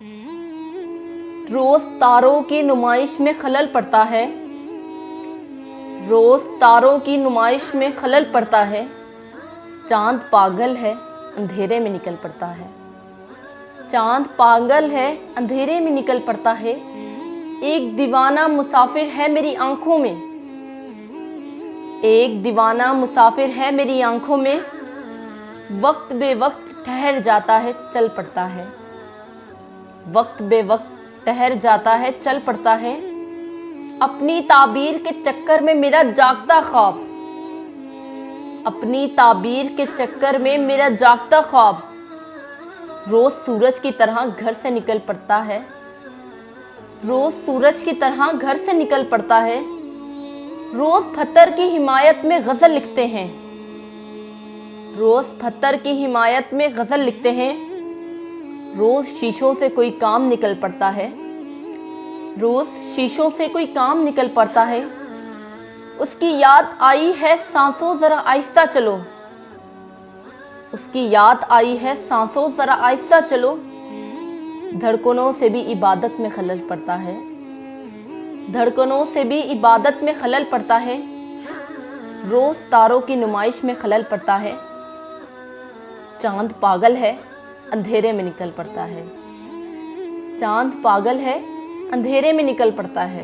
रोज तारों की नुमाइश में खलल पड़ता है, रोज तारों की नुमाइश में खलल पड़ता है। चांद पागल है, अंधेरे में निकल पड़ता है। चांद पागल है, अंधेरे में निकल पड़ता है। एक दीवाना मुसाफिर है मेरी आंखों में, एक दीवाना मुसाफिर है मेरी आंखों में। वक्त बे वक्त ठहर जाता है, चल पड़ता है। वक्त बे वक्त ठहर जाता है, चल पड़ता है। अपनी ताबीर के चक्कर में मेरा जागता ख्वाब, अपनी ताबीर के चक्कर में मेरा जागता ख्वाब। रोज सूरज की तरह घर से निकल पड़ता है, रोज सूरज की तरह घर से निकल पड़ता है। रोज फतर की हिमायत में गजल लिखते हैं, रोज फतर की हिमायत में गजल लिखते हैं। रोज शीशों से कोई काम निकल पड़ता है, रोज शीशों से कोई काम निकल पड़ता है। उसकी याद आई है सांसों जरा आहिस्ता चलो, उसकी याद आई है सांसों जरा आहिस्ता चलो। धड़कनों से भी इबादत में खलल पड़ता है, धड़कनों से भी इबादत में खलल पड़ता है। रोज तारों की नुमाइश में खलल पड़ता है। चांद पागल है, अंधेरे में निकल पड़ता है। चांद पागल है, अंधेरे में निकल पड़ता है।